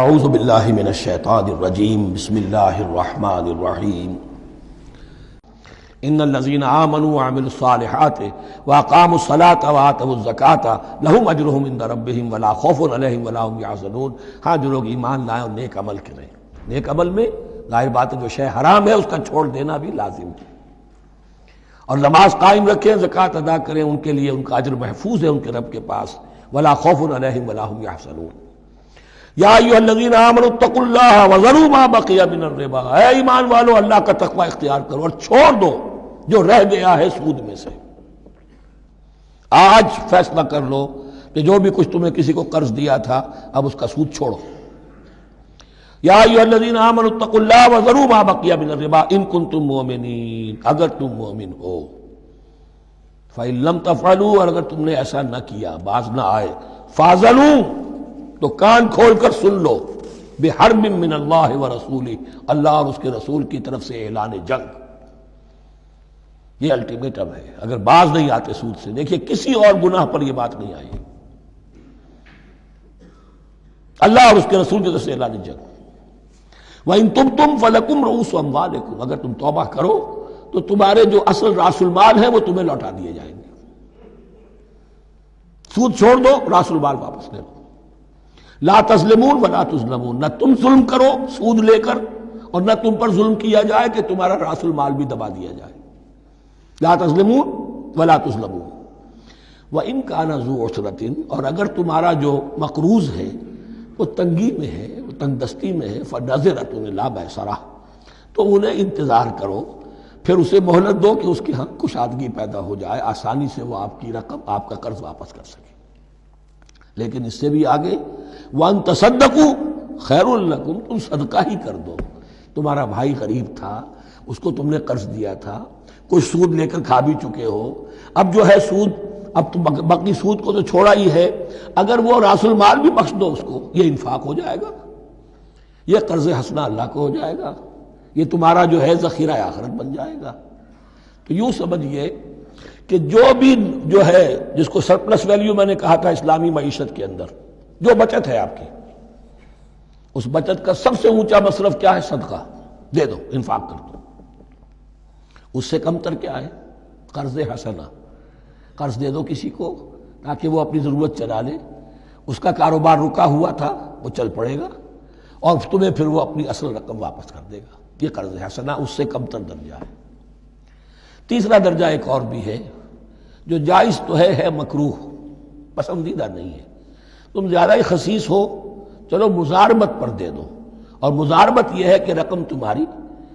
اعوذ باللہ من الشیطان الرجیم بسم اللہ الرحمن الرحیم ان الذین آمنوا وعملوا الصالحات واقاموا الصلاة وآتوا الزکاة لهم اجرهم عند ربهم ولا خوف علیہم ولا هم یحزنون۔ ہاں جو لوگ ایمان لائیں اور نیک عمل کریں، نیک عمل میں ظاہر بات ہے جو شے حرام ہے اس کا چھوڑ دینا بھی لازم ہے، اور نماز قائم رکھیں، زکوٰۃ ادا کریں، ان کے لیے ان کا اجر محفوظ ہے ان کے رب کے پاس، ولا خوف علیہم ولا هم یحزنون۔ یا ایھا الذین آمنوا اتقوا اللہ وذروا ما بقی من الربا، اے ایمان والو اللہ کا تقوی اختیار کرو اور چھوڑ دو جو رہ گیا ہے سود میں سے۔ آج فیصلہ کر لو کہ جو بھی کچھ تمہیں کسی کو قرض دیا تھا اب اس کا سود چھوڑو۔ یا ایھا الذین آمنوا اتقوا اللہ وذروا ما بقی من الربا ان کنتم مؤمنین، اگر تم مومن ہو۔ فإن لم تفعلوا، اور اگر تم نے ایسا نہ کیا، باز نہ آئے، فاذنوا، تو کان کھول کر سن لو، بحرب من اللہ ورسولہ، اللہ اور اس کے رسول کی طرف سے اعلان جنگ۔ یہ الٹیمیٹم ہے، اگر باز نہیں آتے سود سے۔ دیکھیے کسی اور گناہ پر یہ بات نہیں آئی، اللہ اور اس کے رسول کی طرف سے اعلان جنگ۔ وَإِن تُبْتُمْ فَلَكُمْ رُءُوسُ أَمْوَالِكُمْ، اگر تم توبہ کرو تو تمہارے جو اصل راس المال ہے وہ تمہیں لوٹا دیے جائیں گے۔ سود چھوڑ دو، راس المال واپس لے لو۔ لا تظلمون ولا تظلمون، نہ تم ظلم کرو سود لے کر اور نہ تم پر ظلم کیا جائے کہ تمہارا راس المال بھی دبا دیا جائے۔ لا تظلمون ولا تظلمون۔ وَإِن كَانَ ذُو عُسْرَةٍ، اور اگر تمہارا جو مقروض ہے وہ تنگی میں ہے، وہ تنگ دستی میں ہے، فَنَظِرَةٌ إِلَىٰ مَيْسَرَةٍ، تو انہیں انتظار کرو، پھر اسے مہلت دو کہ اس کی ہاں کشادگی پیدا ہو جائے، آسانی سے وہ آپ کی رقم، آپ کا قرض واپس کر سکے۔ لیکن اس سے بھی آگے وَأَن تَصَدَّقُوا خَيْرٌ لَكُمْ، تم صدقہ ہی کر دو۔ تمہارا بھائی غریب تھا، اس کو تم نے قرض دیا تھا، کچھ سود لے کر کھا بھی چکے ہو، اب جو ہے سود، اب تو باقی سود کو تو چھوڑا ہی ہے، اگر وہ راس المال بھی بخش دو اس کو، یہ انفاق ہو جائے گا، یہ قرض حسنہ اللہ کو ہو جائے گا، یہ تمہارا جو ہے ذخیرہ آخرت بن جائے گا۔ تو یوں سمجھیے کہ جو بھی جو ہے جس کو سرپلس ویلیو میں نے کہا تھا اسلامی معیشت کے اندر، جو بچت ہے آپ کی، اس بچت کا سب سے اونچا مصرف کیا ہے؟ صدقہ دے دو، انفاق کر دو۔ اس سے کم تر کیا ہے؟ قرض حسنہ، قرض دے دو کسی کو تاکہ وہ اپنی ضرورت چلا لے، اس کا کاروبار رکا ہوا تھا وہ چل پڑے گا اور تمہیں پھر وہ اپنی اصل رقم واپس کر دے گا۔ یہ قرض حسنہ اس سے کم تر درجہ ہے۔ تیسرا درجہ ایک اور بھی ہے جو جائز تو ہے مکروہ، پسندیدہ نہیں ہے۔ تم زیادہ ہی خسیس ہو، چلو مزاربت پر دے دو، اور مزاربت یہ ہے کہ رقم تمہاری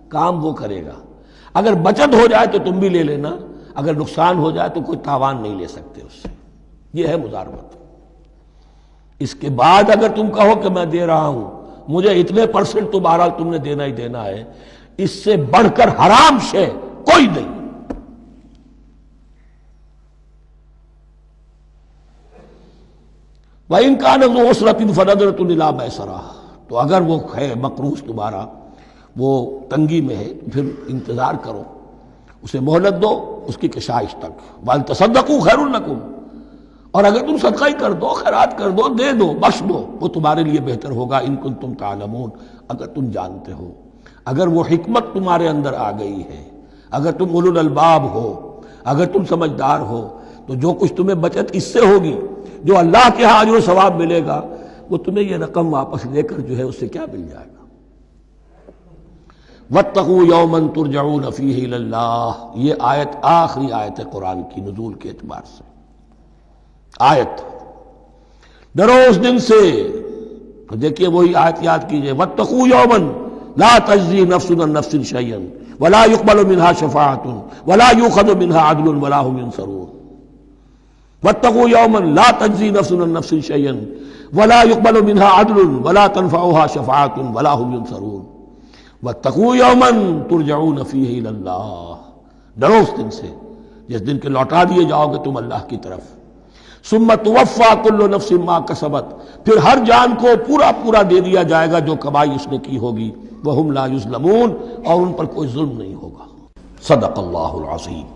کام وہ کرے گا، اگر بچت ہو جائے تو تم بھی لے لینا، اگر نقصان ہو جائے تو کوئی تاوان نہیں لے سکتے اس سے، یہ ہے مزاربت۔ اس کے بعد اگر تم کہو کہ میں دے رہا ہوں، مجھے اتنے % تو بہرحال تم نے دینا ہی دینا ہے، اس سے بڑھ کر حرام شے کوئی نہیں۔ وَإِن كَانَ ذُو عُسْرَةٍ فَنَظِرَةٌ إِلَىٰ مَيْسَرَةٍ، تو اگر وہ ہے مقروض تمہارا، وہ تنگی میں ہے، پھر انتظار کرو، اسے مہلت دو اس کی کشائش تک۔ وَأَن تَصَدَّقُوا خَيْرٌ لَكُمْ، اور اگر تم صدقہ ہی کر دو، خیرات کر دو، دے دو، بخش دو، وہ تمہارے لیے بہتر ہوگا، ان کنتم تعلمون، اگر تم جانتے ہو، اگر وہ حکمت تمہارے اندر آ گئی ہے، اگر تم اولو الالباب ہو، اگر تم سمجھدار ہو، تو جو کچھ تمہیں بچت اس سے ہوگی، جو اللہ کے ہاں اجر و ثواب ملے گا، وہ تمہیں یہ رقم واپس لے کر جو ہے اس سے کیا مل جائے گا۔ وَاتَّقُوا يَوْمًا تُرْجَعُونَ فِيهِ إِلَى اللَّهِ، یہ آیت آخری آیت ہے قرآن کی نزول کے اعتبار سے۔ آیت ڈرو اس دن سے، تو دیکھیے وہی آیت یاد کیجئے، وَاتَّقُوا يَوْمًا لَا تَجْزِي نَفْسٌ عَن نَفْسٍ شَيْئًا وَلَا يُقْبَلُ مِنْهَا شَفَاعَةٌ وَلَا يُؤْخَذُ مِنْهَا عَدْلٌ وَلَا هُمْ يُنصَرُونَ۔ وَاتَّقُوا يَوْمًا لَا تَجْزِي نَفْسٌ عَن نَفْسٍ شَيْئًا وَلَا يُقْبَلُ مِنْهَا عَدْلٌ وَلَا تَنفَعُهَا شَفَاعَةٌ وَلَا هُمْ يُنصَرُونَ۔ وَاتَّقُوا يَوْمًا تُرْجَعُونَ فِيهِ إِلَى اللَّهِ، ڈرو اس دن سے جس دن کے لوٹا دیے جاؤ گے تم اللہ کی طرف۔ ثُمَّ تُوَفَّىٰ كُلُّ نَفْسٍ مَا كَسَبَتْ، پھر ہر جان کو پورا پورا دے دیا جائے گا جو کمائی اس نے کی ہوگی، وَهُمْ لَا يُظْلَمُونَ، اور ان پر کوئی ظلم نہیں ہوگا۔ صدق اللہ العظیم۔